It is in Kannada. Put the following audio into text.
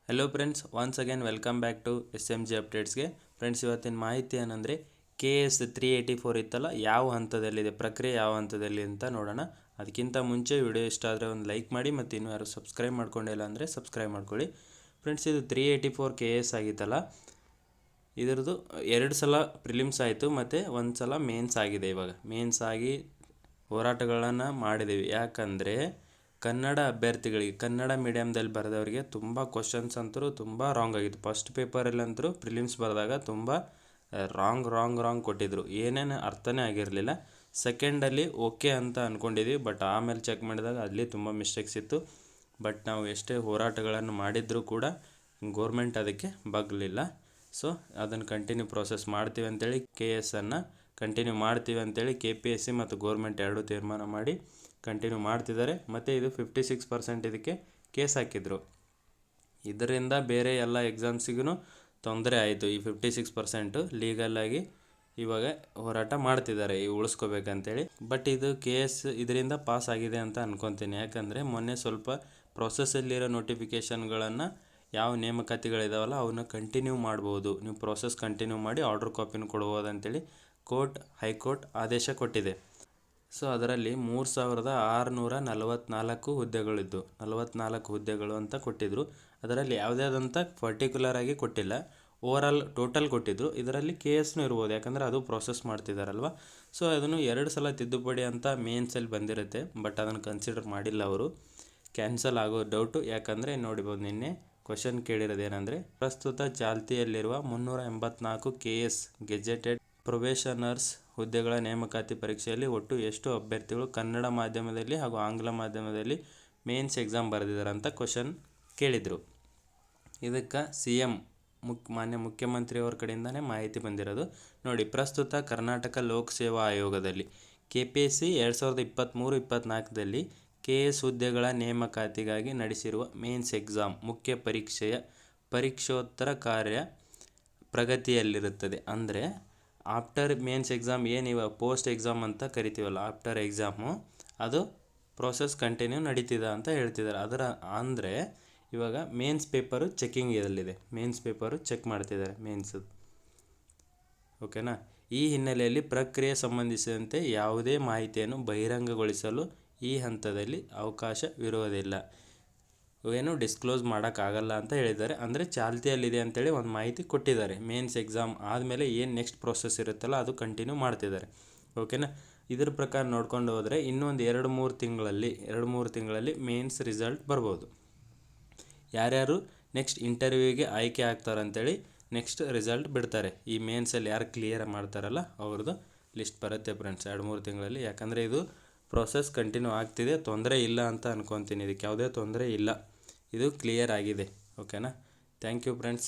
Hello friends, once again welcome back to SMG ಅಪ್ಡೇಟ್ಸ್ಗೆ. ಫ್ರೆಂಡ್ಸ್, ಇವತ್ತಿನ ಮಾಹಿತಿ ಏನಂದರೆ KS 384 ಇತ್ತಲ್ಲ, ಯಾವ ಹಂತದಲ್ಲಿದೆ, ಪ್ರಕ್ರಿಯೆ ಯಾವ ಹಂತದಲ್ಲಿ ಅಂತ ನೋಡೋಣ. ಅದಕ್ಕಿಂತ ಮುಂಚೆ ವಿಡಿಯೋ ಇಷ್ಟ ಆದರೆ ಒಂದು ಲೈಕ್ ಮಾಡಿ, ಮತ್ತು ಇನ್ನೂ ಯಾರು ಸಬ್ಸ್ಕ್ರೈಬ್ ಮಾಡ್ಕೊಂಡಿಲ್ಲ ಅಂದರೆ ಸಬ್ಸ್ಕ್ರೈಬ್ ಮಾಡ್ಕೊಳ್ಳಿ. ಫ್ರೆಂಡ್ಸ್, ಇದು 384 KS ಆಗಿತ್ತಲ್ಲ, ಇದರದ್ದು 2 ಸಲ ಪ್ರಿಲಿಮ್ಸ್ ಆಯಿತು ಮತ್ತು 1 ಸಲ ಮೇನ್ಸ್ ಆಗಿದೆ. ಇವಾಗ ಮೇನ್ಸ್ ಆಗಿ ಹೋರಾಟಗಳನ್ನು ಮಾಡಿದ್ದೀವಿ. ಯಾಕಂದರೆ ಕನ್ನಡ ಅಭ್ಯರ್ಥಿಗಳಿಗೆ, ಕನ್ನಡ ಮೀಡಿಯಮ್ದಲ್ಲಿ ಬರೆದವರಿಗೆ ತುಂಬ ಕ್ವಶನ್ಸ್ ಅಂತೂ ತುಂಬ ರಾಂಗ್ ಆಗಿತ್ತು. ಫಸ್ಟ್ ಪೇಪರಲ್ಲಂತರೂ ಪ್ರಿಲಿಮ್ಸ್ ಬರೆದಾಗ ತುಂಬ ರಾಂಗ್ ಕೊಟ್ಟಿದ್ದರು. ಏನೇನು ಅರ್ಥನೇ ಆಗಿರಲಿಲ್ಲ. ಸೆಕೆಂಡಲ್ಲಿ ಓಕೆ ಅಂತ ಅಂದ್ಕೊಂಡಿದ್ವಿ, ಬಟ್ ಆಮೇಲೆ ಚೆಕ್ ಮಾಡಿದಾಗ ಅಲ್ಲಿ ತುಂಬ ಮಿಸ್ಟೇಕ್ಸ್ ಇತ್ತು. ಬಟ್ ನಾವು ಎಷ್ಟೇ ಹೋರಾಟಗಳನ್ನು ಮಾಡಿದರೂ ಕೂಡ ಗೋರ್ಮೆಂಟ್ ಅದಕ್ಕೆ ಬಗ್ಗಲಿಲ್ಲ. ಸೊ ಅದನ್ನು ಕಂಟಿನ್ಯೂ ಪ್ರೋಸೆಸ್ ಮಾಡ್ತೀವಿ ಅಂತೇಳಿ KS ಅನ್ನು ಕಂಟಿನ್ಯೂ ಮಾಡ್ತೀವಿ ಅಂತೇಳಿ KPSC ಮತ್ತು ಗೋರ್ಮೆಂಟ್ ಎರಡೂ ತೀರ್ಮಾನ ಮಾಡಿ ಕಂಟಿನ್ಯೂ ಮಾಡ್ತಿದ್ದಾರೆ. ಮತ್ತು ಇದು 56% ಇದಕ್ಕೆ ಕೇಸ್ ಹಾಕಿದ್ರು. ಇದರಿಂದ ಬೇರೆ ಎಲ್ಲ ಎಕ್ಸಾಮ್ಸಿಗೂ ತೊಂದರೆ ಆಯಿತು. ಈ 56% ಲೀಗಲಾಗಿ ಇವಾಗ ಹೋರಾಟ ಮಾಡ್ತಿದ್ದಾರೆ ಈ ಉಳಿಸ್ಕೋಬೇಕಂತೇಳಿ. ಬಟ್ ಇದು KS ಇದರಿಂದ ಪಾಸ್ ಆಗಿದೆ ಅಂತ ಅಂದ್ಕೊತೀನಿ. ಯಾಕಂದರೆ ಮೊನ್ನೆ ಸ್ವಲ್ಪ ಪ್ರೊಸೆಸ್ಸಲ್ಲಿರೋ ನೋಟಿಫಿಕೇಷನ್ಗಳನ್ನು ಯಾವ ನೇಮಕಾತಿಗಳಿದಾವಲ್ಲ ಅವನ್ನ ಕಂಟಿನ್ಯೂ ಮಾಡ್ಬೋದು, ನೀವು ಪ್ರೋಸೆಸ್ ಕಂಟಿನ್ಯೂ ಮಾಡಿ ಆರ್ಡರ್ ಕಾಪಿನ ಕೊಡ್ಬೋದು ಅಂತೇಳಿ ಹೈಕೋರ್ಟ್ ಆದೇಶ ಕೊಟ್ಟಿದೆ. ಸೊ ಅದರಲ್ಲಿ 3644 ಹುದ್ದೆಗಳಿದ್ದು, 44 ಹುದ್ದೆಗಳು ಅಂತ ಕೊಟ್ಟಿದ್ದರು. ಅದರಲ್ಲಿ ಯಾವುದ್ಯಾವುದಂತ ಪರ್ಟಿಕ್ಯುಲರ್ ಆಗಿ ಕೊಟ್ಟಿಲ್ಲ, ಓವರಾಲ್ ಟೋಟಲ್ ಕೊಟ್ಟಿದ್ದರು. ಇದರಲ್ಲಿ KSನೂ ಇರ್ಬೋದು, ಯಾಕಂದರೆ ಅದು ಪ್ರೋಸೆಸ್ ಮಾಡ್ತಿದ್ದಾರಲ್ವ. ಸೊ ಅದನ್ನು 2 ಸಲ ತಿದ್ದುಪಡಿ ಅಂತ ಮೇನ್ಸಲ್ಲಿ ಬಂದಿರುತ್ತೆ, ಬಟ್ ಅದನ್ನು ಕನ್ಸಿಡರ್ ಮಾಡಿಲ್ಲ ಅವರು. ಕ್ಯಾನ್ಸಲ್ ಆಗೋ ಡೌಟು. ಯಾಕಂದರೆ ನೋಡಿಬೋದು, ನಿನ್ನೆ ಕ್ವಶನ್ ಕೇಳಿರೋದೇನೆಂದರೆ, ಪ್ರಸ್ತುತ ಚಾಲ್ತಿಯಲ್ಲಿರುವ 384 KS ಗೆಜೆಟೆಡ್ ಪ್ರೊಬೇಷನರ್ಸ್ ಹುದ್ದೆಗಳ ನೇಮಕಾತಿ ಪರೀಕ್ಷೆಯಲ್ಲಿ ಒಟ್ಟು ಎಷ್ಟು ಅಭ್ಯರ್ಥಿಗಳು ಕನ್ನಡ ಮಾಧ್ಯಮದಲ್ಲಿ ಹಾಗೂ ಆಂಗ್ಲ ಮಾಧ್ಯಮದಲ್ಲಿ ಮೇನ್ಸ್ ಎಕ್ಸಾಮ್ ಬರೆದಿದ್ದಾರೆ ಅಂತ ಕ್ವಶನ್ ಕೇಳಿದರು. ಇದಕ್ಕೆ CM ಮಾನ್ಯ ಮುಖ್ಯಮಂತ್ರಿಯವ್ರ ಕಡೆಯಿಂದನೇ ಮಾಹಿತಿ ಬಂದಿರೋದು. ನೋಡಿ, ಪ್ರಸ್ತುತ ಕರ್ನಾಟಕ ಲೋಕಸೇವಾ ಆಯೋಗದಲ್ಲಿ KPSC 2023-24ದಲ್ಲಿ KS ಹುದ್ದೆಗಳ ನೇಮಕಾತಿಗಾಗಿ ನಡೆಸಿರುವ ಮೇನ್ಸ್ ಎಕ್ಸಾಮ್ ಮುಖ್ಯ ಪರೀಕ್ಷೆಯ ಪರೀಕ್ಷೋತ್ತರ ಕಾರ್ಯ ಪ್ರಗತಿಯಲ್ಲಿರುತ್ತದೆ. ಅಂದರೆ ಆಫ್ಟರ್ ಮೇನ್ಸ್ ಎಕ್ಸಾಮ್ ಇವಾಗ ಪೋಸ್ಟ್ ಎಕ್ಸಾಮ್ ಅಂತ ಕರಿತೀವಲ್ಲ, ಆಫ್ಟರ್ ಎಕ್ಸಾಮು ಅದು ಪ್ರೋಸೆಸ್ ಕಂಟಿನ್ಯೂ ನಡೀತಿದೆ ಅಂತ ಹೇಳ್ತಿದ್ದಾರೆ. ಅಂದರೆ ಇವಾಗ ಮೇನ್ಸ್ ಪೇಪರು ಚೆಕಿಂಗ್ ಇದರಲ್ಲಿದೆ, ಮೇನ್ಸ್ ಪೇಪರು ಚೆಕ್ ಮಾಡ್ತಿದ್ದಾರೆ ಮೇನ್ಸು. ಓಕೆನಾ? ಈ ಹಿನ್ನೆಲೆಯಲ್ಲಿ ಪ್ರಕ್ರಿಯೆ ಸಂಬಂಧಿಸಿದಂತೆ ಯಾವುದೇ ಮಾಹಿತಿಯನ್ನು ಬಹಿರಂಗಗೊಳಿಸಲು ಈ ಹಂತದಲ್ಲಿ ಅವಕಾಶವಿರುವುದಿಲ್ಲ, ಏನು ಡಿಸ್ಕ್ಲೋಸ್ ಮಾಡೋಕ್ಕಾಗಲ್ಲ ಅಂತ ಹೇಳಿದ್ದಾರೆ. ಅಂದರೆ ಚಾಲ್ತಿಯಲ್ಲಿದೆ ಅಂತೇಳಿ ಒಂದು ಮಾಹಿತಿ ಕೊಟ್ಟಿದ್ದಾರೆ. ಮೇನ್ಸ್ ಎಕ್ಸಾಮ್ ಆದಮೇಲೆ ಏನು ನೆಕ್ಸ್ಟ್ ಪ್ರೋಸೆಸ್ ಇರುತ್ತಲ್ಲ ಅದು ಕಂಟಿನ್ಯೂ ಮಾಡ್ತಿದ್ದಾರೆ. ಓಕೆನಾ? ಇದ್ರ ಪ್ರಕಾರ ನೋಡ್ಕೊಂಡು ಹೋದರೆ ಇನ್ನೊಂದು 2-3 ತಿಂಗಳಲ್ಲಿ ಮೇನ್ಸ್ ರಿಸಲ್ಟ್ ಬರ್ಬೋದು. ಯಾರ್ಯಾರು ನೆಕ್ಸ್ಟ್ ಇಂಟರ್ವ್ಯೂಗೆ ಆಯ್ಕೆ ಆಗ್ತಾರೆ ಅಂತೇಳಿ ನೆಕ್ಸ್ಟ್ ರಿಸಲ್ಟ್ ಬಿಡ್ತಾರೆ. ಈ ಮೇನ್ಸಲ್ಲಿ ಯಾರು ಕ್ಲಿಯರ್ ಮಾಡ್ತಾರಲ್ಲ ಅವ್ರದ್ದು ಲಿಸ್ಟ್ ಬರುತ್ತೆ ಫ್ರೆಂಡ್ಸ್ 2-3 ತಿಂಗಳಲ್ಲಿ. ಯಾಕಂದರೆ ಇದು ಪ್ರೋಸೆಸ್ ಕಂಟಿನ್ಯೂ ಆಗ್ತಿದೆ, ತೊಂದರೆ ಇಲ್ಲ ಅಂತ ಅಂದ್ಕೊತೀನಿ. ಇದಕ್ಕೆ ಯಾವುದೇ ತೊಂದರೆ ಇಲ್ಲ, ಇದು ಕ್ಲಿಯರ್ ಆಗಿದೆ. ಓಕೆನಾ? Thank you friends.